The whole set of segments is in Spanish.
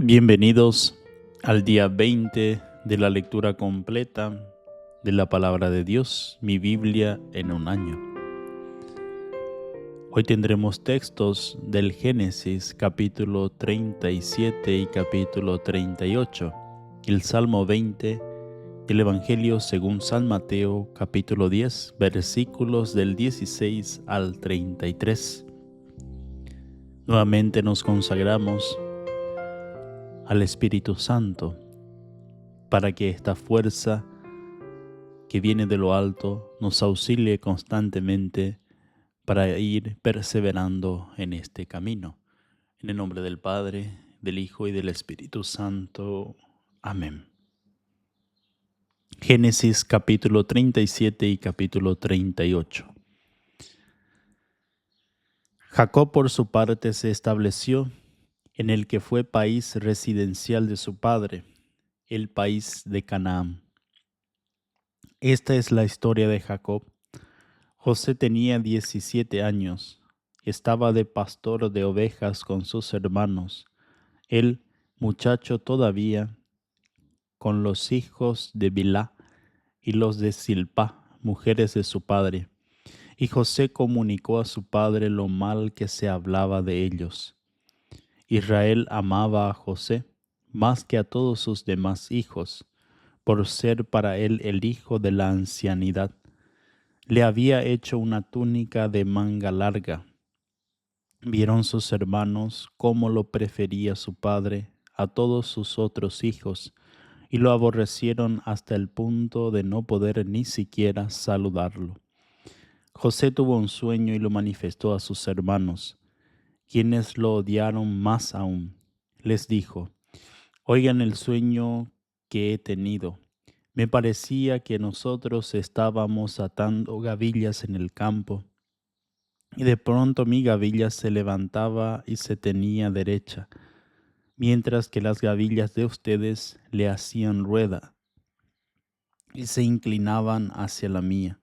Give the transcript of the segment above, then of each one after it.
Bienvenidos al día 20 de la lectura completa de la palabra de Dios, mi Biblia en un año. Hoy tendremos textos del Génesis capítulo 37 y capítulo 38, el Salmo 20, el Evangelio según San Mateo capítulo 10, versículos del 16 al 33. Nuevamente nos consagramos al Espíritu Santo para que esta fuerza que viene de lo alto nos auxilie constantemente para ir perseverando en este camino. En el nombre del Padre, del Hijo y del Espíritu Santo. Amén. Génesis capítulo 37 y capítulo 38. Jacob por su parte se estableció en el que fue país residencial de su padre, el país de Canaán. Esta es la historia de Jacob. José tenía 17 años, estaba de pastor de ovejas con sus hermanos, él, muchacho todavía, con los hijos de Bilhá y los de Zilpá, mujeres de su padre. Y José comunicó a su padre lo mal que se hablaba de ellos. Israel amaba a José más que a todos sus demás hijos, por ser para él el hijo de la ancianidad. Le había hecho una túnica de manga larga. Vieron sus hermanos cómo lo prefería su padre a todos sus otros hijos, y lo aborrecieron hasta el punto de no poder ni siquiera saludarlo. José tuvo un sueño y lo manifestó a sus hermanos, quienes lo odiaron más aún. Les dijo: «Oigan el sueño que he tenido. Me parecía que nosotros estábamos atando gavillas en el campo, y de pronto mi gavilla se levantaba y se tenía derecha, mientras que las gavillas de ustedes le hacían rueda y se inclinaban hacia la mía».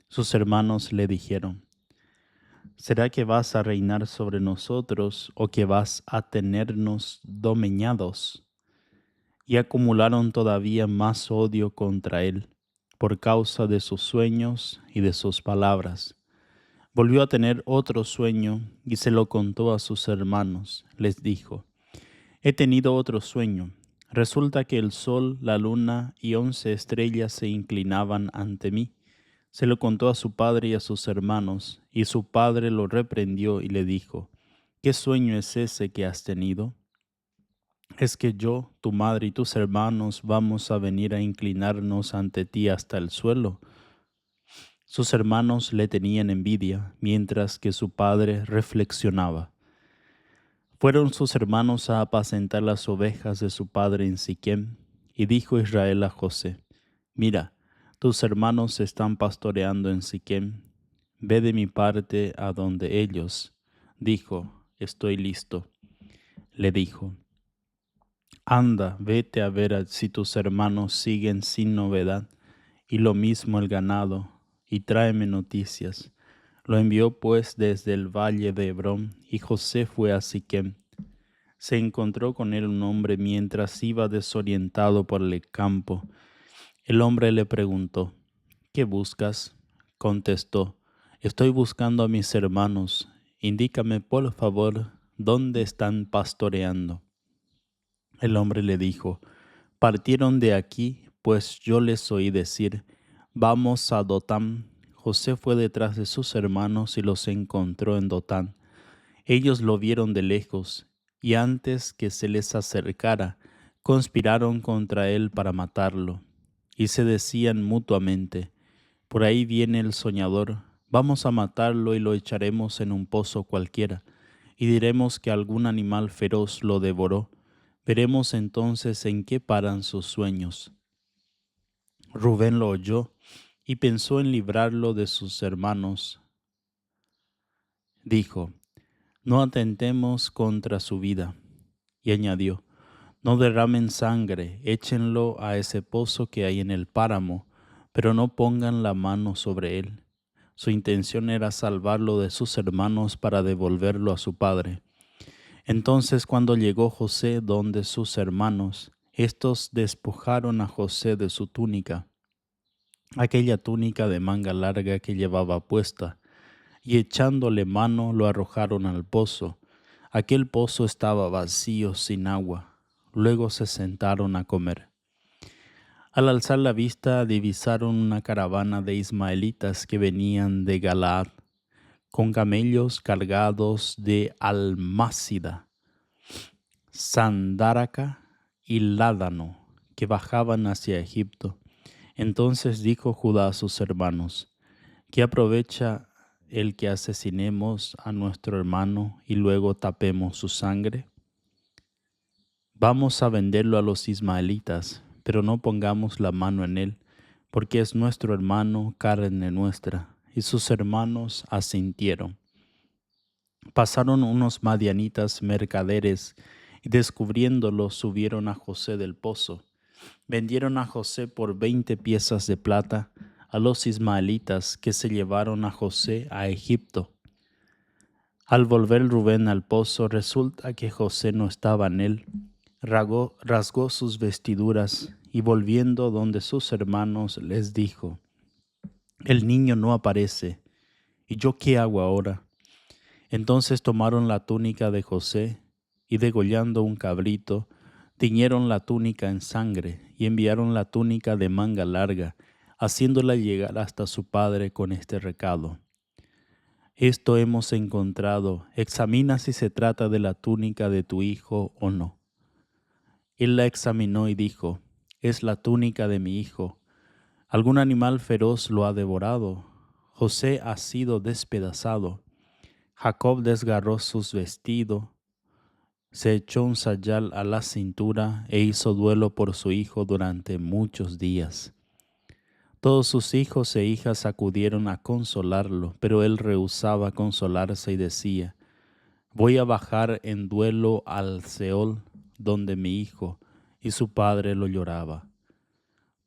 Sus hermanos le dijeron: «¿Será que vas a reinar sobre nosotros o que vas a tenernos domeñados?» Y acumularon todavía más odio contra él, por causa de sus sueños y de sus palabras. Volvió a tener otro sueño y se lo contó a sus hermanos. Les dijo: «He tenido otro sueño. Resulta que el sol, la luna y 11 estrellas se inclinaban ante mí». Se lo contó a su padre y a sus hermanos, y su padre lo reprendió y le dijo: «¿Qué sueño es ese que has tenido? ¿Es que yo, tu madre y tus hermanos vamos a venir a inclinarnos ante ti hasta el suelo?» Sus hermanos le tenían envidia, mientras que su padre reflexionaba. Fueron sus hermanos a apacentar las ovejas de su padre en Siquem, y dijo Israel a José: «Mira, tus hermanos están pastoreando en Siquem. Ve de mi parte a donde ellos». Dijo: «Estoy listo». Le dijo: «Anda, vete a ver si tus hermanos siguen sin novedad, y lo mismo el ganado, y tráeme noticias». Lo envió pues desde el valle de Hebrón, y José fue a Siquem. Se encontró con él un hombre mientras iba desorientado por el campo. El hombre le preguntó: «¿Qué buscas?». Contestó: «Estoy buscando a mis hermanos. Indícame, por favor, dónde están pastoreando». El hombre le dijo: «Partieron de aquí, pues yo les oí decir: Vamos a Dotán». José fue detrás de sus hermanos y los encontró en Dotán. Ellos lo vieron de lejos, y antes que se les acercara, conspiraron contra él para matarlo. Y se decían mutuamente: «Por ahí viene el soñador, vamos a matarlo y lo echaremos en un pozo cualquiera, y diremos que algún animal feroz lo devoró. Veremos entonces en qué paran sus sueños». Rubén lo oyó y pensó en librarlo de sus hermanos. Dijo: «No atentemos contra su vida». Y añadió: «No derramen sangre, échenlo a ese pozo que hay en el páramo, pero no pongan la mano sobre él». Su intención era salvarlo de sus hermanos para devolverlo a su padre. Entonces cuando llegó José donde sus hermanos, estos despojaron a José de su túnica, aquella túnica de manga larga que llevaba puesta, y echándole mano lo arrojaron al pozo. Aquel pozo estaba vacío sin agua. Luego se sentaron a comer. Al alzar la vista divisaron una caravana de ismaelitas que venían de Galaad, con camellos cargados de almácida, sandáraca y ládano, que bajaban hacia Egipto. Entonces dijo Judá a sus hermanos: ¿qué aprovecha el que asesinemos a nuestro hermano y luego tapemos su sangre? Vamos a venderlo a los ismaelitas, pero no pongamos la mano en él, porque es nuestro hermano, carne nuestra. Y sus hermanos asintieron. Pasaron unos madianitas mercaderes y descubriéndolo subieron a José del pozo. Vendieron a José por 20 piezas de plata a los ismaelitas, que se llevaron a José a Egipto. Al volver Rubén al pozo, resulta que José no estaba en él. Rasgó sus vestiduras y volviendo donde sus hermanos les dijo: el niño no aparece, ¿y yo qué hago ahora? Entonces tomaron la túnica de José y degollando un cabrito, tiñeron la túnica en sangre y enviaron la túnica de manga larga, haciéndola llegar hasta su padre con este recado: esto hemos encontrado, examina si se trata de la túnica de tu hijo o no. Él la examinó y dijo: es la túnica de mi hijo. Algún animal feroz lo ha devorado. José ha sido despedazado. Jacob desgarró sus vestidos, se echó un sayal a la cintura e hizo duelo por su hijo durante muchos días. Todos sus hijos e hijas acudieron a consolarlo, pero él rehusaba consolarse y decía: voy a bajar en duelo al Seol, donde mi hijo, y su padre lo lloraba.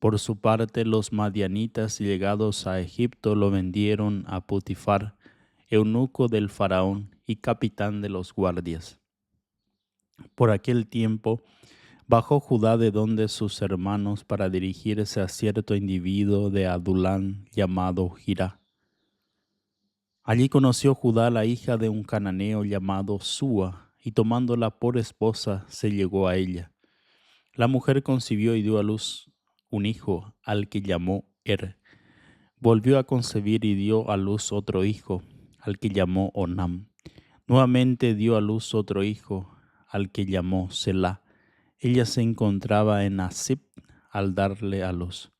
Por su parte, los madianitas llegados a Egipto lo vendieron a Potifar, eunuco del faraón y capitán de los guardias. Por aquel tiempo bajó Judá de donde sus hermanos para dirigirse a cierto individuo de Adulán llamado Girá. Allí conoció Judá la hija de un cananeo llamado Súa, y tomándola por esposa se llegó a ella. La mujer concibió y dio a luz un hijo, al que llamó Volvió a concebir y dio a luz otro hijo, al que llamó Onam. Nuevamente dio a luz otro hijo, al que llamó Selá. Ella se encontraba en Asip al darle a luz.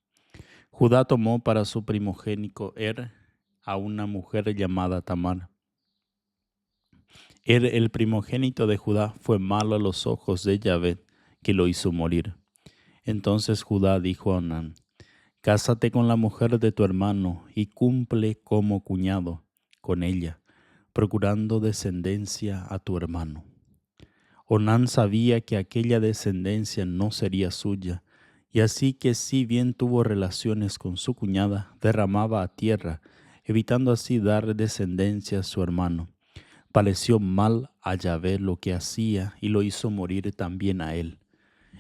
Judá tomó para su primogénito a una mujer llamada Tamar. El primogénito de Judá, fue malo a los ojos de Yahvé, que lo hizo morir. Entonces Judá dijo a Onam: cásate con la mujer de tu hermano y cumple como cuñado con ella, procurando descendencia a tu hermano. Onán sabía que aquella descendencia no sería suya, y así que si bien tuvo relaciones con su cuñada, derramaba a tierra, evitando así dar descendencia a su hermano. Pareció mal a Yahvé lo que hacía y lo hizo morir también a él.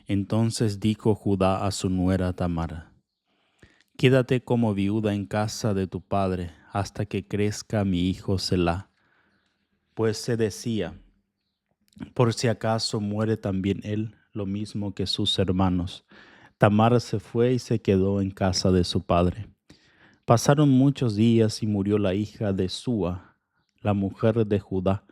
Entonces dijo Judá a su nuera Tamar: quédate como viuda en casa de tu padre hasta que crezca mi hijo Selá. Pues se decía: por si acaso muere también él, lo mismo que sus hermanos. Tamar se fue y se quedó en casa de su padre. Pasaron muchos días y murió la hija de Súa, la mujer de Judá.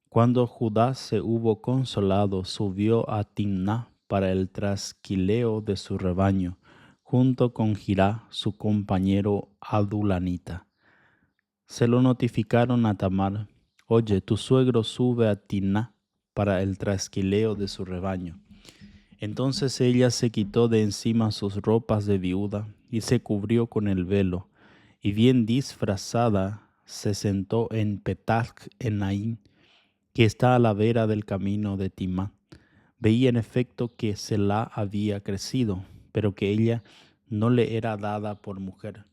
Cuando Judá se hubo consolado, subió a Timná para el trasquileo de su rebaño, junto con Girá, su compañero adulanita. Se lo notificaron a Tamar: oye, tu suegro sube a Timná para el trasquileo de su rebaño. Entonces ella se quitó de encima sus ropas de viuda y se cubrió con el velo, y bien disfrazada se sentó en Petach Enaim, que está a la vera del camino de Timná. Veía en efecto que Selá había crecido, pero que ella no le era dada por mujer.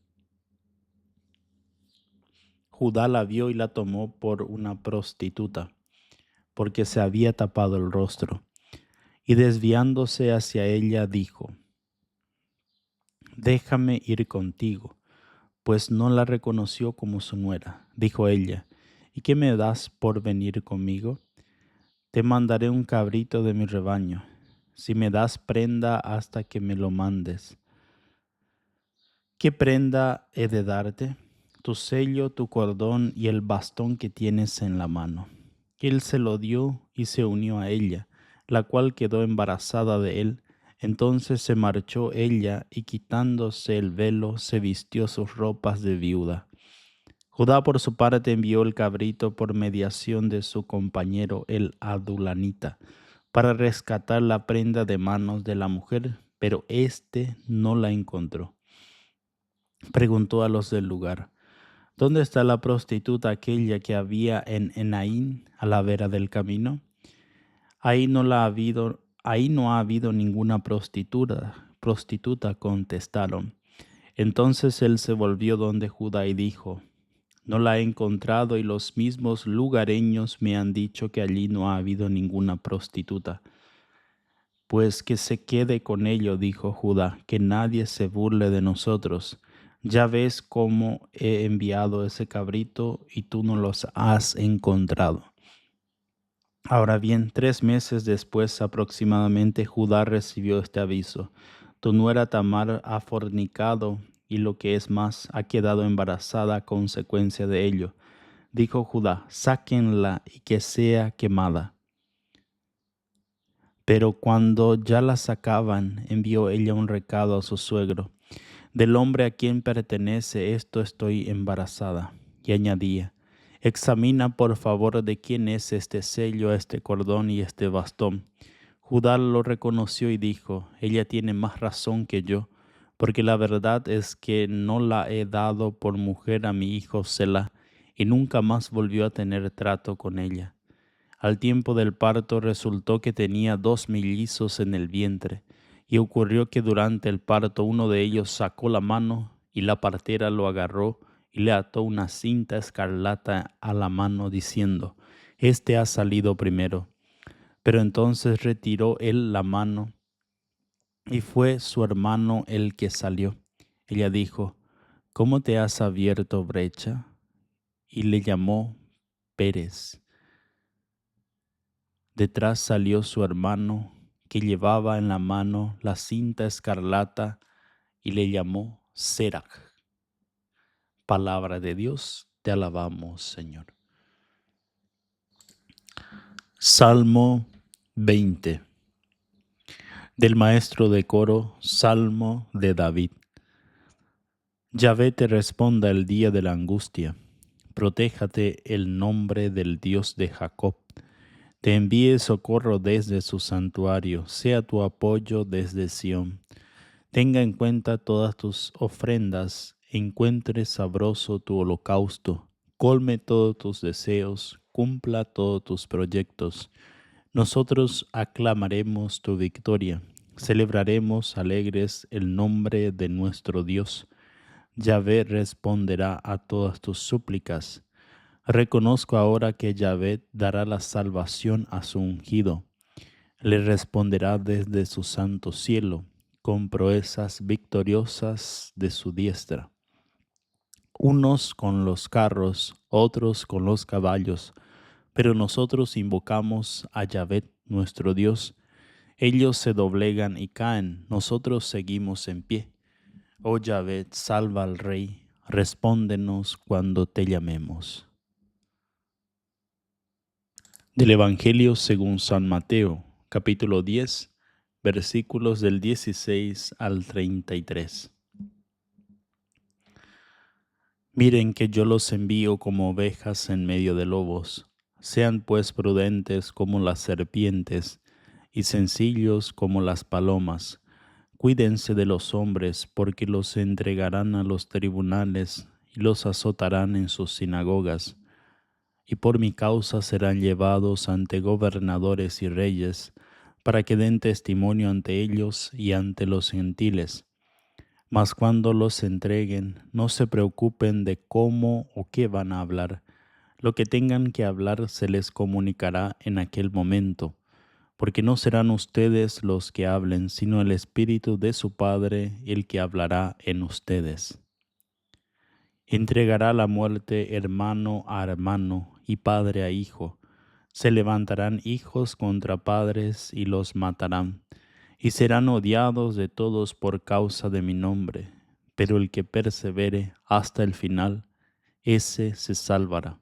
Judá la vio y la tomó por una prostituta. porque se había tapado el rostro. Y desviándose hacia ella dijo: «Déjame ir contigo», pues no la reconoció como su nuera. Dijo ella: «¿Y qué me das por venir conmigo? Te mandaré un cabrito de mi rebaño. Si me das prenda hasta que me lo mandes». «¿Qué prenda he de darte? Tu sello, tu cordón y el bastón que tienes en la mano». Él se lo dio y se unió a ella, la cual quedó embarazada de él. Entonces se marchó ella y quitándose el velo se vistió sus ropas de viuda. Judá por su parte envió el cabrito por mediación de su compañero el adulanita para rescatar la prenda de manos de la mujer, pero éste no la encontró. Preguntó a los del lugar: «¿Dónde está la prostituta aquella que había en Enaín, a la vera del camino?». Ahí no ha habido ninguna prostituta, contestaron. Entonces él se volvió donde Judá y dijo: «No la he encontrado y los mismos lugareños me han dicho que allí no ha habido ninguna prostituta». «Pues que se quede con ello», dijo Judá, «que nadie se burle de nosotros. Ya ves cómo he enviado ese cabrito y tú no los has encontrado». Ahora bien, 3 meses después aproximadamente, Judá recibió este aviso: «Tu nuera Tamar ha fornicado y lo que es más, ha quedado embarazada a consecuencia de ello». Dijo Judá: «Sáquenla y que sea quemada». Pero cuando ya la sacaban, envió ella un recado a su suegro: «Del hombre a quien pertenece esto estoy embarazada». Y añadía: «Examina por favor de quién es este sello, este cordón y este bastón». Judá lo reconoció y dijo: «Ella tiene más razón que yo, porque la verdad es que no la he dado por mujer a mi hijo Selah». Y nunca más volvió a tener trato con ella. Al tiempo del parto resultó que tenía 2 mellizos en el vientre, y ocurrió que durante el parto uno de ellos sacó la mano, y la partera lo agarró y le ató una cinta escarlata a la mano, diciendo: «Este ha salido primero». Pero entonces retiró él la mano, y fue su hermano el que salió. Ella dijo: «¿Cómo te has abierto brecha?». Y le llamó Pérez. Detrás salió su hermano, que llevaba en la mano la cinta escarlata, y le llamó Serach. Palabra de Dios, te alabamos, Señor. Salmo 20. Del maestro de coro, Salmo de David. Yahvé te responda el día de la angustia. Protéjate el nombre del Dios de Jacob. Te envíe socorro desde su santuario, sea tu apoyo desde Sión. Tenga en cuenta todas tus ofrendas, encuentre sabroso tu holocausto, colme todos tus deseos, cumpla todos tus proyectos. Nosotros aclamaremos tu victoria, celebraremos alegres el nombre de nuestro Dios. Yahvé responderá a todas tus súplicas. Reconozco ahora que Yahvé dará la salvación a su ungido. Le responderá desde su santo cielo, con proezas victoriosas de su diestra. Unos con los carros, otros con los caballos, pero nosotros invocamos a Yahvé nuestro Dios. Ellos se doblegan y caen, nosotros seguimos en pie. Oh Yahvé, salva al Rey, respóndenos cuando te llamemos. Del Evangelio según San Mateo, capítulo 10, versículos del 16 al 33. Miren que yo los envío como ovejas en medio de lobos. Sean pues prudentes como las serpientes y sencillos como las palomas. Cuídense de los hombres, porque los entregarán a los tribunales y los azotarán en sus sinagogas. Y por mi causa serán llevados ante gobernadores y reyes, para que den testimonio ante ellos y ante los gentiles. Mas cuando los entreguen, no se preocupen de cómo o qué van a hablar. Lo que tengan que hablar se les comunicará en aquel momento, porque no serán ustedes los que hablen, sino el Espíritu de su Padre el que hablará en ustedes. Entregará la muerte hermano a hermano y padre a hijo. Se levantarán hijos contra padres y los matarán, y serán odiados de todos por causa de mi nombre. Pero el que persevere hasta el final, ese se salvará.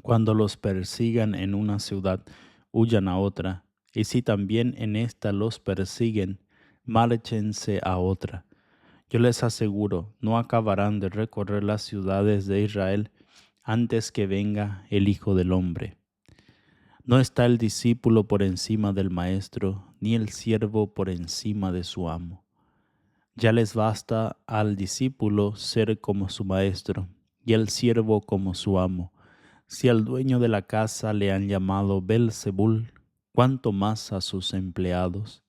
Cuando los persigan en una ciudad, huyan a otra, y si también en esta los persiguen, márchense a otra. Yo les aseguro, no acabarán de recorrer las ciudades de Israel antes que venga el Hijo del Hombre. No está el discípulo por encima del maestro, ni el siervo por encima de su amo. Ya les basta al discípulo ser como su maestro, y al siervo como su amo. Si al dueño de la casa le han llamado Belzebul, ¿cuánto más a sus empleados?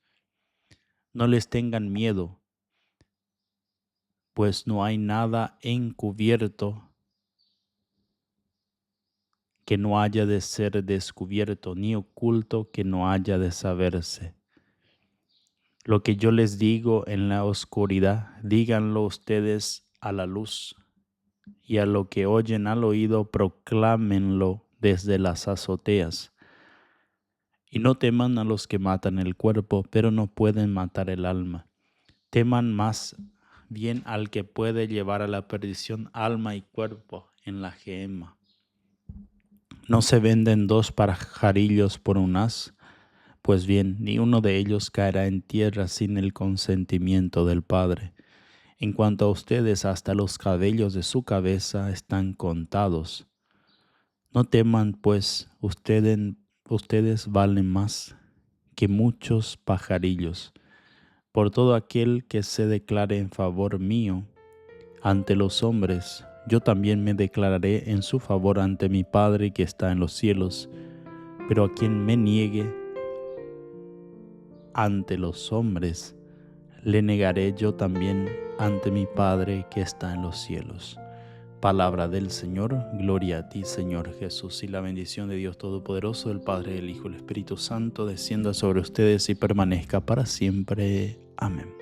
No les tengan miedo, pues no hay nada encubierto que no haya de ser descubierto, ni oculto que no haya de saberse. Lo que yo les digo en la oscuridad, díganlo ustedes a la luz, y a lo que oyen al oído, proclámenlo desde las azoteas. Y no teman a los que matan el cuerpo, pero no pueden matar el alma. Teman más bien al que puede llevar a la perdición alma y cuerpo en la gehenna. ¿No se venden 2 pajarillos por un haz? Pues bien, ni uno de ellos caerá en tierra sin el consentimiento del Padre. En cuanto a ustedes, hasta los cabellos de su cabeza están contados. No teman, pues, ustedes valen más que muchos pajarillos. Por todo aquel que se declare en favor mío ante los hombres, yo también me declararé en su favor ante mi Padre que está en los cielos. Pero a quien me niegue ante los hombres, le negaré yo también ante mi Padre que está en los cielos. Palabra del Señor, gloria a ti, Señor Jesús. Y la bendición de Dios Todopoderoso, del Padre, del Hijo y del Espíritu Santo, descienda sobre ustedes y permanezca para siempre. Amén.